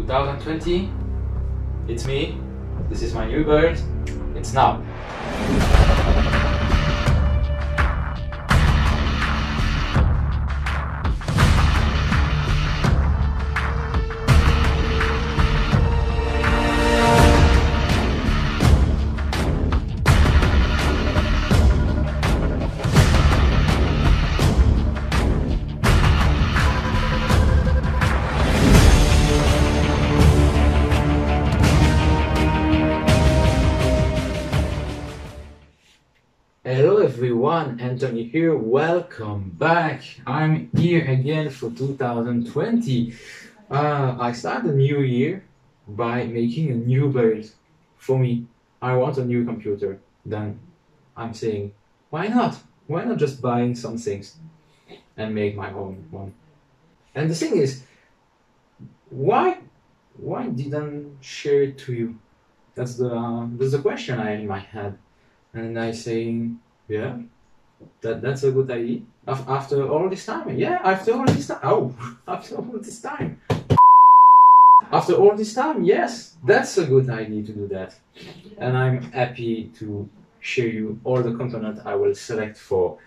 2020, it's me, this is my new bird, it's now. Hello everyone, Anthony here, welcome back. I'm here again for 2020. I start the new year by making a new build. For me, I want a new computer. Then I'm saying, why not? Why not just buying some things and make my own one? And the thing is, why didn't share it to you? That's the question I had in my head. And I saying, yeah, that's a good idea. After all this time, yeah, after all this time. Oh, after all this time. After all this time, yes, that's a good idea to do that. And I'm happy to show you all the components I will select for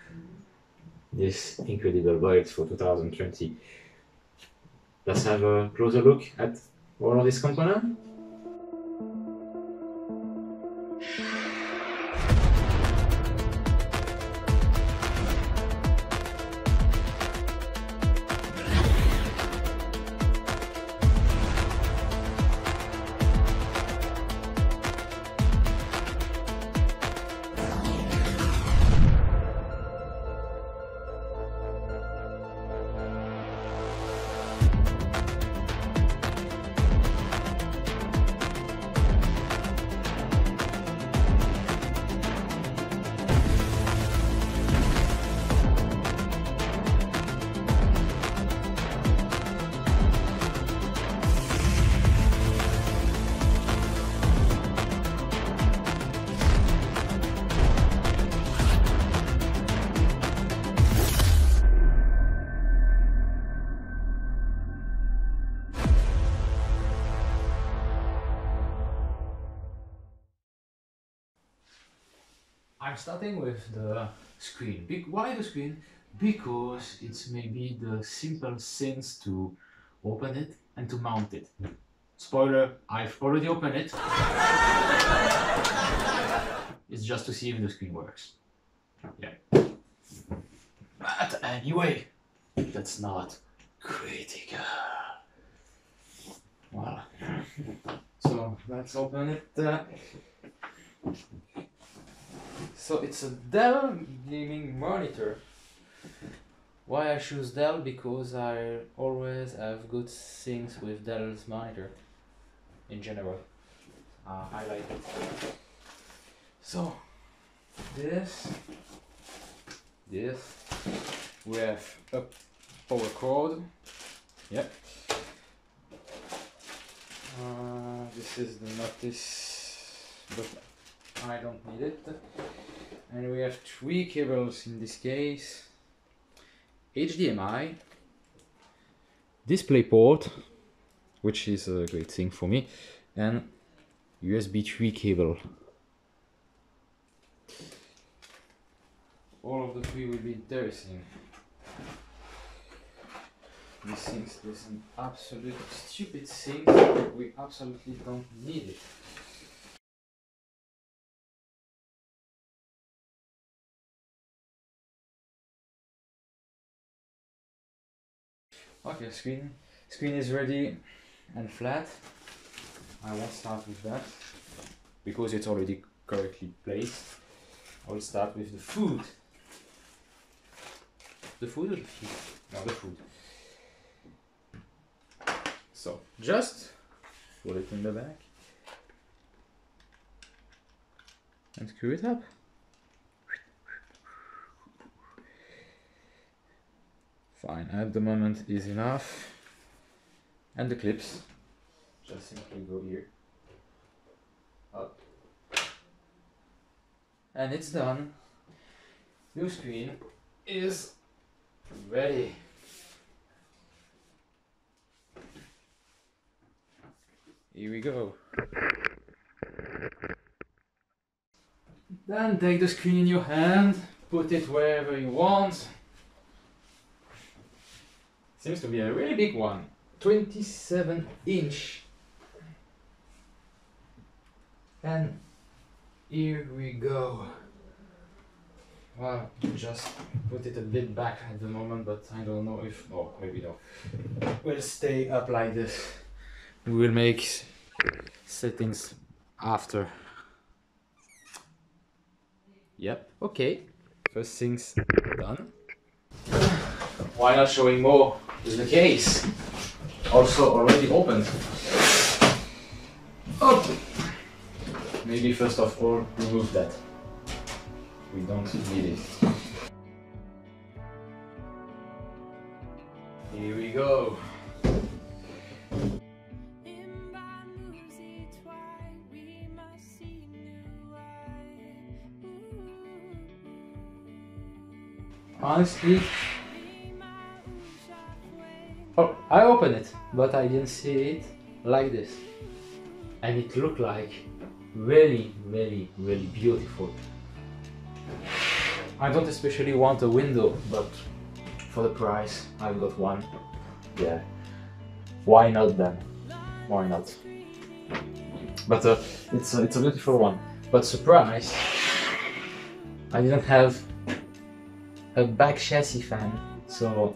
this incredible build for 2020. Let's have a closer look at all of these components. I'm starting with the screen. Why the screen? Because it's maybe the simplest things to open it and to mount it. Spoiler, I've already opened it. It's just to see if the screen works. Yeah. But anyway, that's not critical. Voilà. So let's open it. So it's a Dell gaming monitor. Why I choose Dell? Because I always have good things with Dell's monitor in general. I like it. So this we have a power cord. Yep. This is the notice, but I don't need it. And we have 3 cables in this case. HDMI, DisplayPort, which is a great thing for me, and USB 3 cable. All of the 3 will be interesting. These things is an absolute stupid thing, we absolutely don't need it. Okay, screen is ready and flat. I won't start with that because it's already correctly placed. I will start with the food. The food or the feet? No, the food. So just put it in the back and screw it up. Fine, at the moment is enough. And the clips just simply go here, up, and it's done. New screen is ready. Here we go. Then take the screen in your hand, put it wherever you want. Seems to be a really big one, 27-inch. And here we go. Well, just put it a bit back at the moment, but I don't know if, oh, maybe no. We'll stay up like this. We will make settings after. Yep, okay. First things done. Why not showing more is the case. Also already opened. Oh. Maybe first of all, remove that. We don't need it. Here we go. Honestly, oh, I opened it, but I didn't see it like this. And it looked like really beautiful. I don't especially want a window, but for the price, I've got one. Yeah, why not then? Why not? But it's a beautiful one. But surprise, I didn't have a back chassis fan, so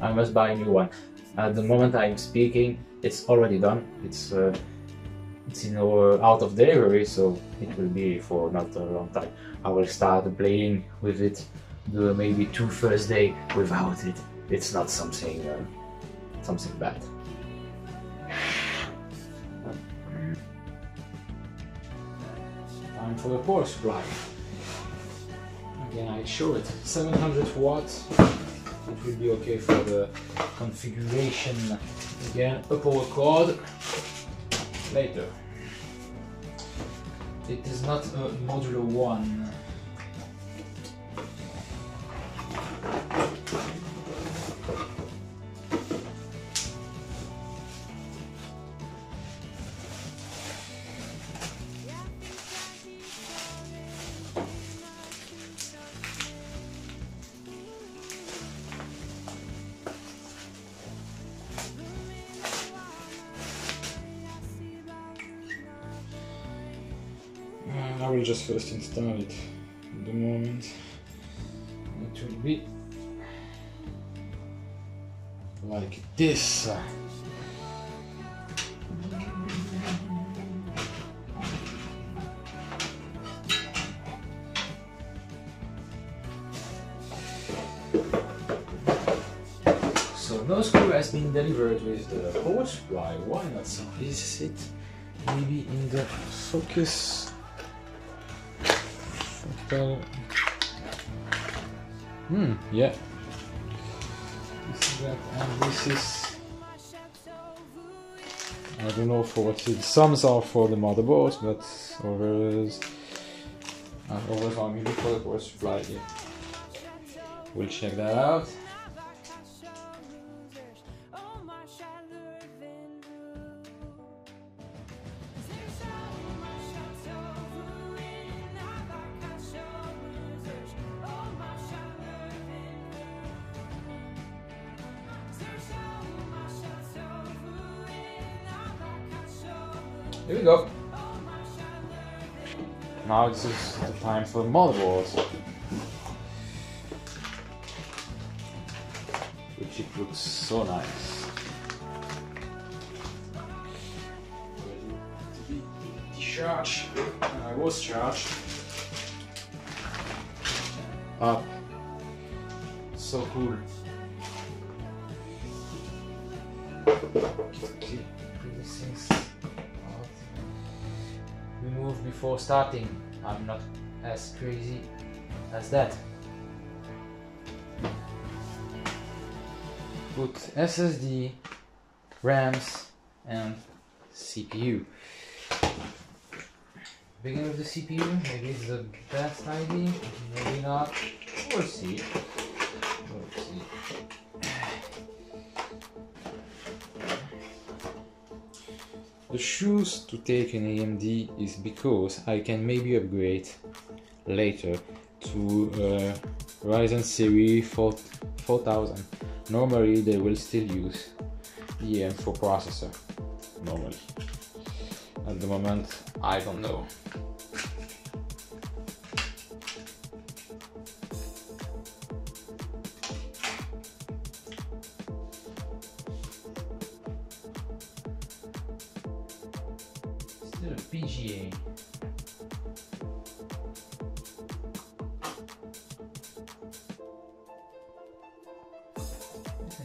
I must buy a new one. At the moment I'm speaking, it's already done. It's in our out of delivery, so it will be for not a long time. I will start playing with it, do maybe 2 first days without it. It's not something something bad. Time for the power supply. Again, I show it 700 watts. It will be okay for the configuration. Again, a power cord later. It is not a modular one. I will just first install it at the moment. It will be like this. So no screw has been delivered with the power supply. Why not? So is it maybe in the focus? Yeah. This is that, and this is, I don't know for what it is. Some are for the motherboard, but others are maybe for the power supply. Yeah. We'll check that out. Here we go. Now this is the time for the motherboard, which it looks so nice. Ready to be charged. I was charged. Up. So cool. Okay, these things remove before starting. I'm not as crazy as that. Put SSD, RAMs and CPU. Begin with the CPU, maybe it's the best idea, maybe not. We'll see. We'll see. The choose to take an AMD is because I can maybe upgrade later to Ryzen series 4000. Normally they will still use the M4 processor, normally. At the moment, I don't know. Still a PGA.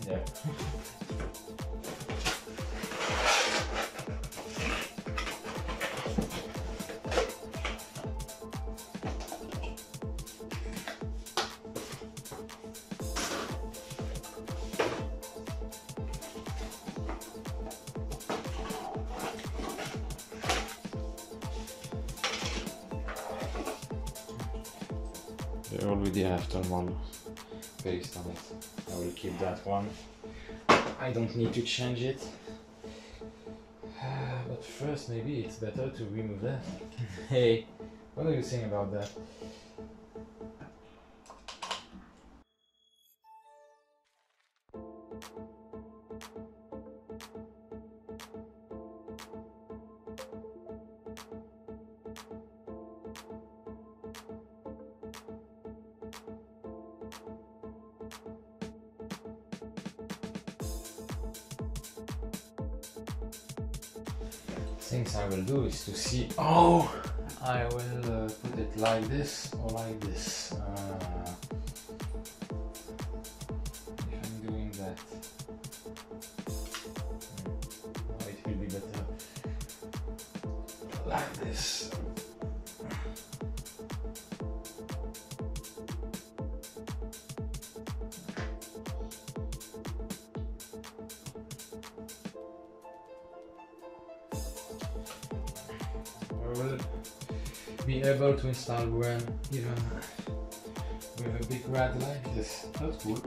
There. They already have thermal paste on it. I will keep that one. I don't need to change it. But first, maybe it's better to remove that. Hey, what do you think about that? Things I will do is to see. Oh, I will put it like this or like this. If I'm doing that, it will be better like this. Will be able to install one even with a big rad like this. That's cool.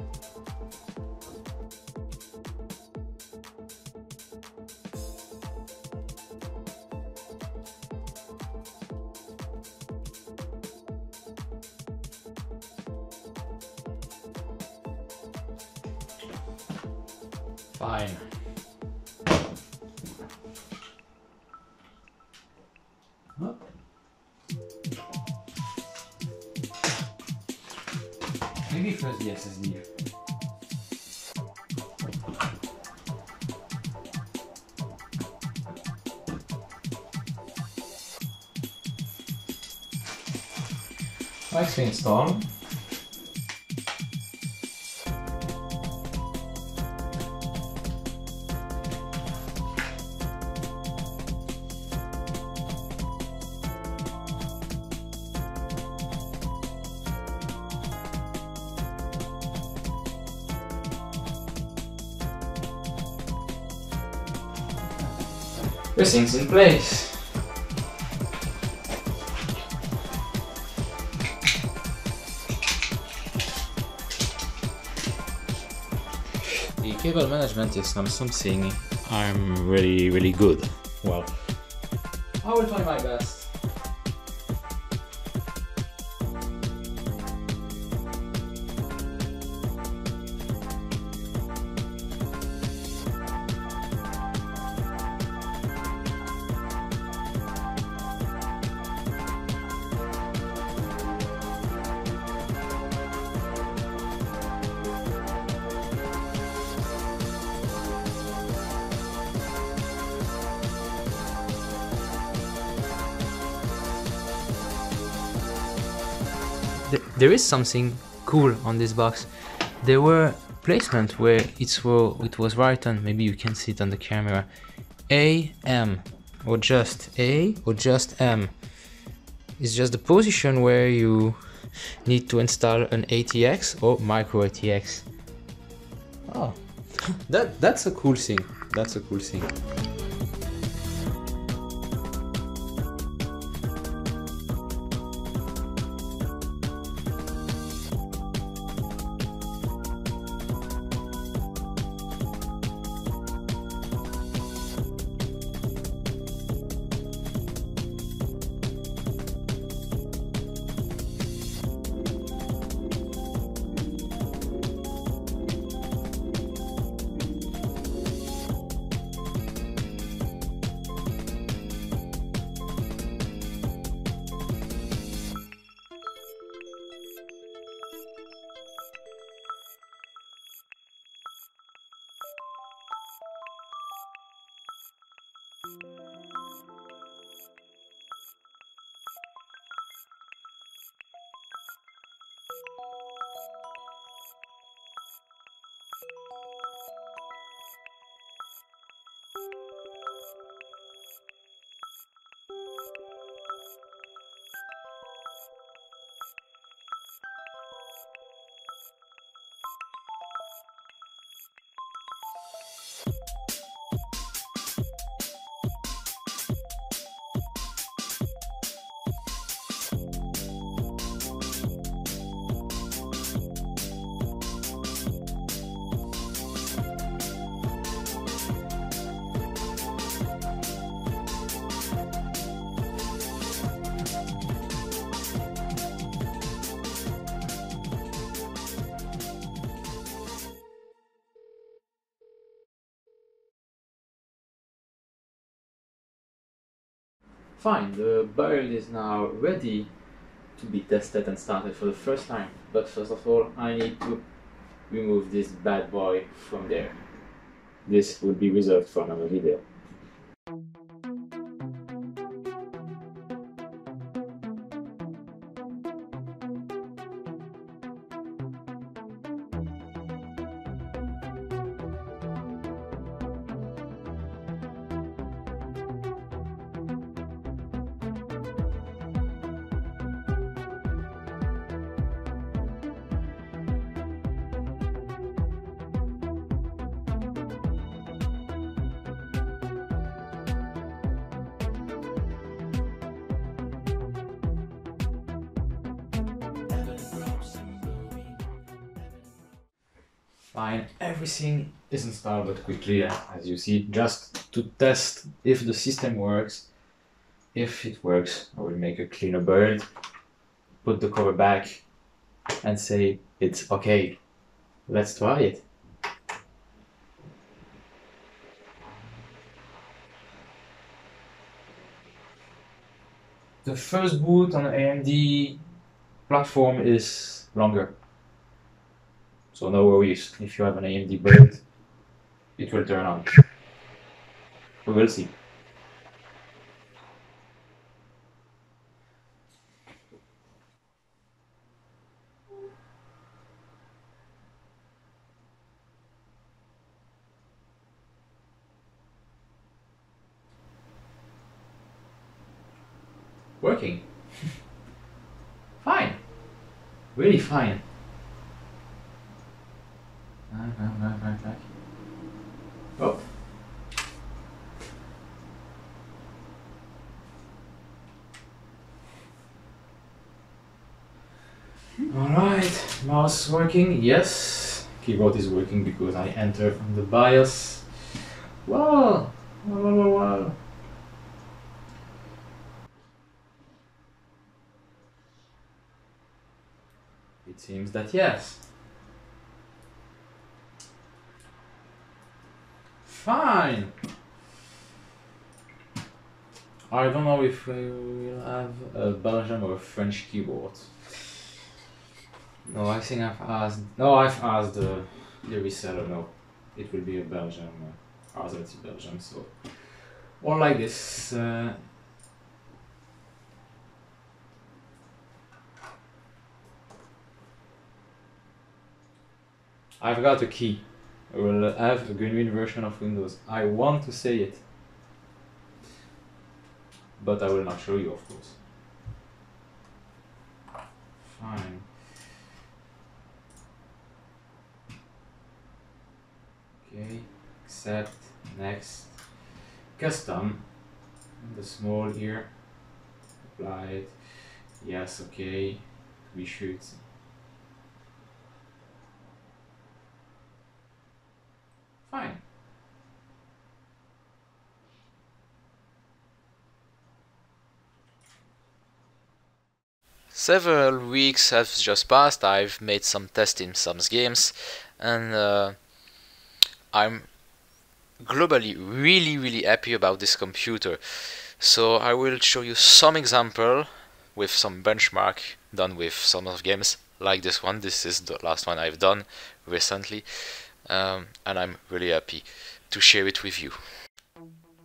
Fine. Maybe first the SSD. Nice to install. Everything's in place. The cable management is something I'm really good. Well, I will try my best. There is something cool on this box. There were placements where it was written, maybe you can see it on the camera, AM or just A or just M. It's just the position where you need to install an ATX or micro ATX. Oh, that's a cool thing. That's a cool thing. Fine, the build is now ready to be tested and started for the first time. But first of all, I need to remove this bad boy from there. This will be reserved for another video. Fine, everything is installed but quickly, as you see, just to test if the system works. If it works, I will make a cleaner build, put the cover back and say it's okay. Let's try it. The first boot on the AMD platform is longer. So no worries, if you have an AMD build, it will turn on. We will see. Working. Fine. Really fine. Back. Oh. Alright, mouse working, yes. Keyboard is working because I enter from the BIOS. Wow. It seems that yes. Fine. I don't know if we will have a Belgian or a French keyboard. No, I think I've asked. No, I've asked the reseller. No, it will be a Belgian. Ours is Belgian, so all like this. I've got a key. I will have a genuine version of Windows. I want to say it, but I will not show you, of course. Fine. Okay, accept, next, custom, the small here, apply it, yes, okay, we should. Fine. Several weeks have just passed. I've made some tests in some games, and I'm globally really happy about this computer. So I will show you some example with some benchmark done with some of games like this one. This is the last one I've done recently, and I'm really happy to share it with you.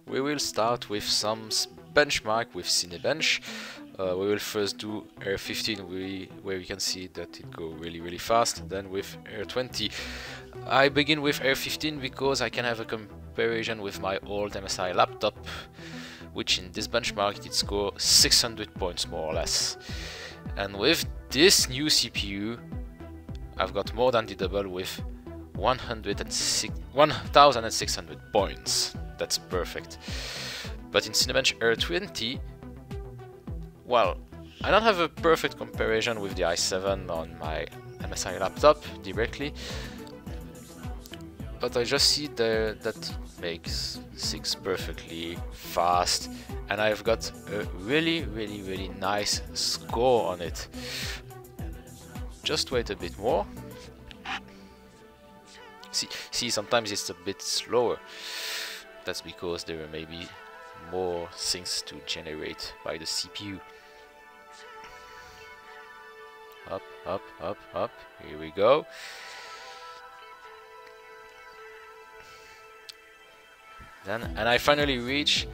We will start with some benchmark with Cinebench. We will first do Air 15 where we can see that it go really fast, then with Air 20. I begin with Air 15 because I can have a comparison with my old MSI laptop, which in this benchmark did score 600 points more or less. And with this new CPU I've got more than the double with 1600 points. That's perfect. But in Cinebench Air 20, well, I don't have a perfect comparison with the i7 on my MSI laptop directly, but I just see that makes 6 perfectly fast, and I've got a really nice score on it. Just wait a bit more. See, sometimes it's a bit slower. That's because there may be more things to generate by the CPU. Up, up, up, up. Here we go. And I finally reach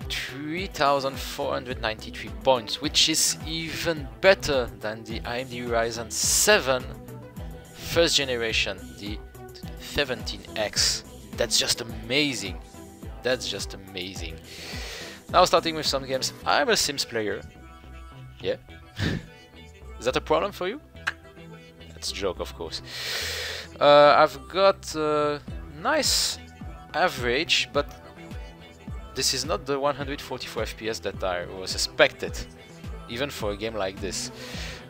3,493 points, which is even better than the AMD Ryzen 7 first generation, the 17X. That's just amazing. That's just amazing. Now starting with some games. I'm a Sims player. Yeah. Is that a problem for you? That's a joke, of course. I've got nice average, but this is not the 144 FPS that I was expected, even for a game like this.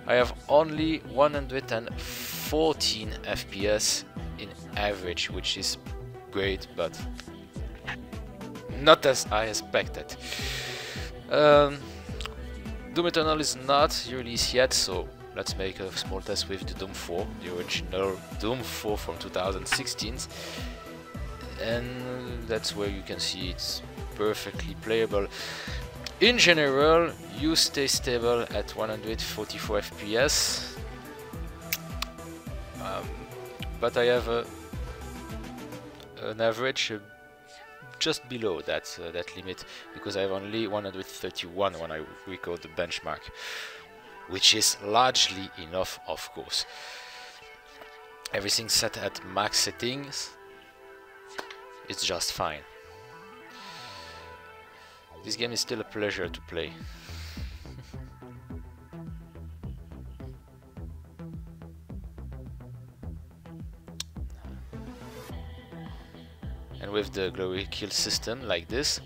I have only 114 FPS in average, which is great, but not as I expected. Doom Eternal is not released yet, so let's make a small test with the Doom 4, the original Doom 4 from 2016. And that's where you can see it's perfectly playable. In general, you stay stable at 144 FPS, but I have an average just below that limit, because I have only 131 when I record the benchmark, which is largely enough, of course. Everything set at max settings, it's just fine. This game is still a pleasure to play. And with the glory kill system like this,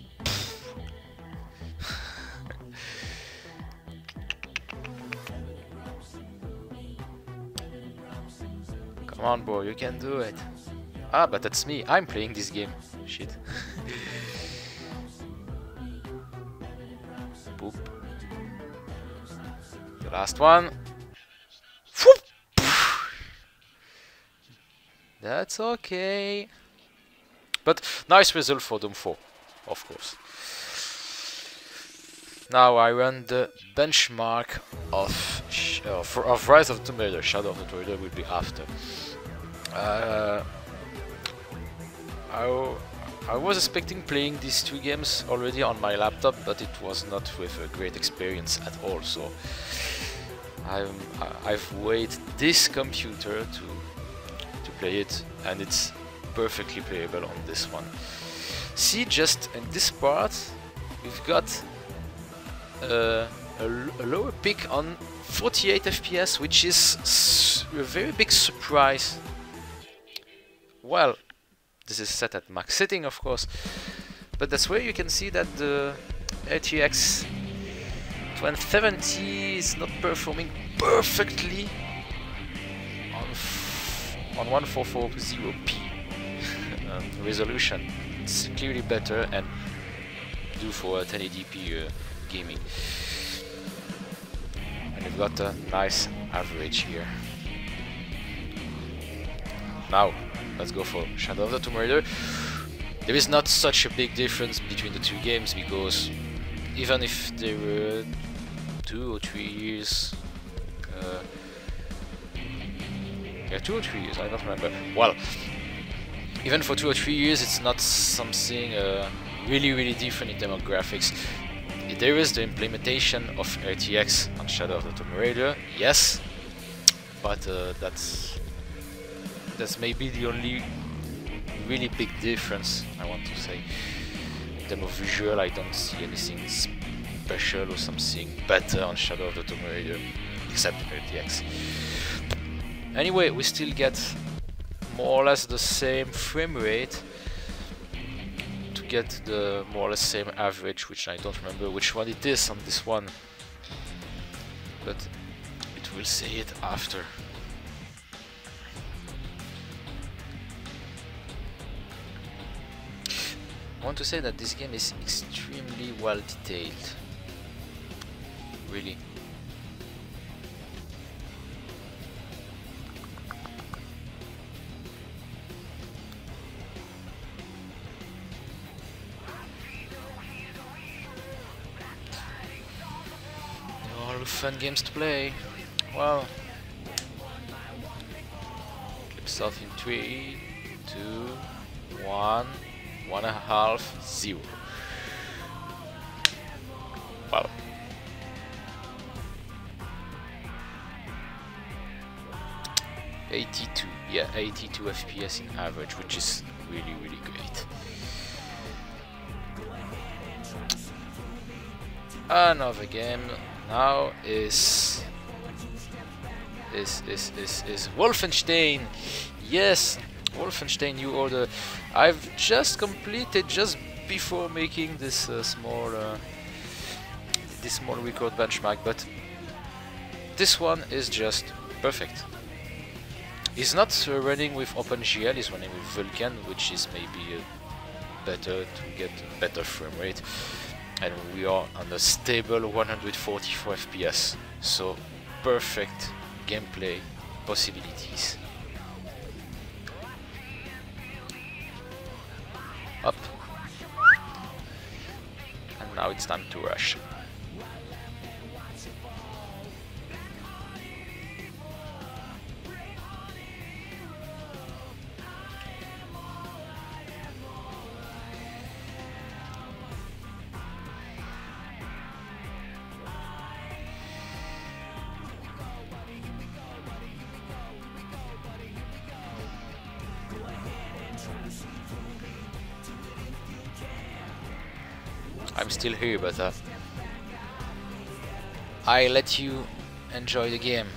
come on, bro, you can do it. Ah, but that's me. I'm playing this game. Shit. Boop. The last one. That's okay. But nice result for Doom 4, of course. Now I run the benchmark of Rise of the Tomb Raider. Shadow of the Tomb Raider will be after. I was expecting playing these two games already on my laptop, but it was not with a great experience at all. So I've waited this computer to play it, and it's perfectly playable on this one. See, just in this part, we've got a lower peak on 48 FPS, which is a very big surprise. Well, this is set at max setting, of course, but that's where you can see that the RTX 2070 is not performing perfectly on 1440p resolution. It's clearly better and due for 1080p gaming. And you've got a nice average here. Now, let's go for Shadow of the Tomb Raider. There is not such a big difference between the two games, because even if they were 2 or 3 years, yeah, 2 or 3 years, I don't remember. Well, even for 2 or 3 years, it's not something really different in terms of graphics. There is the implementation of RTX on Shadow of the Tomb Raider, yes, but that's maybe the only really big difference I want to say. In terms of visual, I don't see anything special or something better on Shadow of the Tomb Raider, except RTX. Anyway, we still get more or less the same frame rate to get the more or less same average, which I don't remember which one it is on this one, but it will say it after. I want to say that this game is extremely well detailed, really. fun games to play. Well, clips off in 3, 2, 1, 1.5, 0. Well, '82, yeah, 82 FPS in average, which is really great. Another game now is Wolfenstein. Yes, Wolfenstein New Order. I've just completed just before making this small record benchmark, but this one is just perfect. It's not running with OpenGL, it's running with Vulkan, which is maybe better to get a better frame rate. And we are on a stable 144 FPS, so perfect gameplay possibilities. Up. And now it's time to rush. I'm still here, but I let you enjoy the game.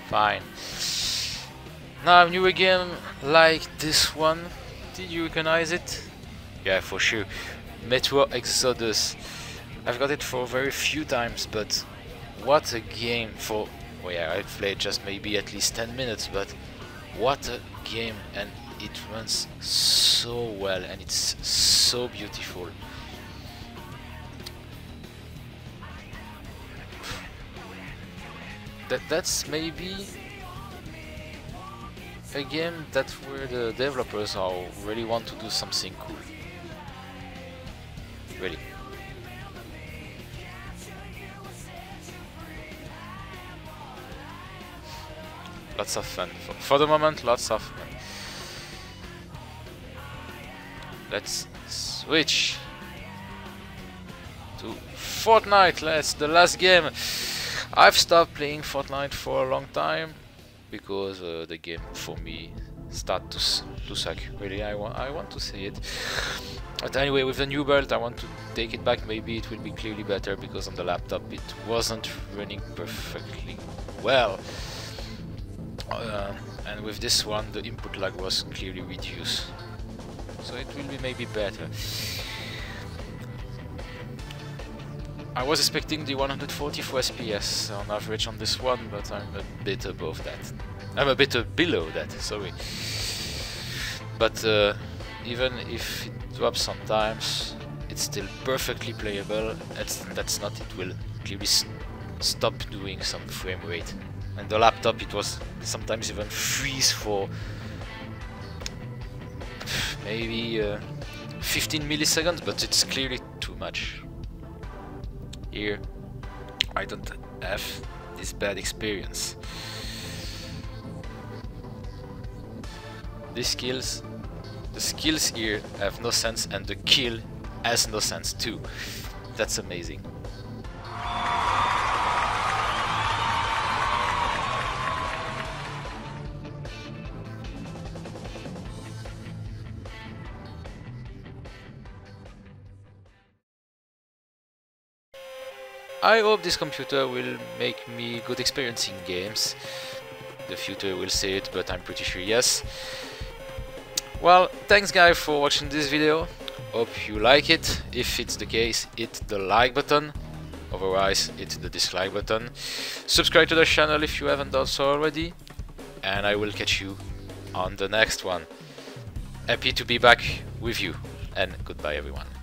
Fine. Now a new game like this one. Did you recognize it? Yeah, for sure. Metro Exodus. I've got it for very few times, but what a game for... Oh yeah, I've played just maybe at least 10 minutes, but what a game, and it runs so well and it's so beautiful. That's maybe a game that where the developers are really want to do something cool. Really. Lots of fun. For the moment, lots of fun. Let's switch to Fortnite. The last game. I've stopped playing Fortnite for a long time because the game for me started to suck. Really, I want to say it. But anyway, with the new build, I want to take it back. Maybe it will be clearly better because on the laptop it wasn't running perfectly well. And with this one, the input lag was clearly reduced, so it will be maybe better. I was expecting the 144 FPS on average on this one, but I'm a bit above that. I'm a bit below that, sorry. But even if it drops sometimes, it's still perfectly playable. That's not, it will clearly stop doing some frame rate. And the laptop, it was sometimes even freeze for maybe 15 milliseconds, but it's clearly too much. Here, I don't have this bad experience. The skills here have no sense, and the kill has no sense too. That's amazing. I hope this computer will make me good experience in games. The future will say it, but I'm pretty sure yes. Well, thanks guys for watching this video. Hope you like it. If it's the case, hit the like button. Otherwise, hit the dislike button. Subscribe to the channel if you haven't done so already. And I will catch you on the next one. happy to be back with you, and goodbye everyone.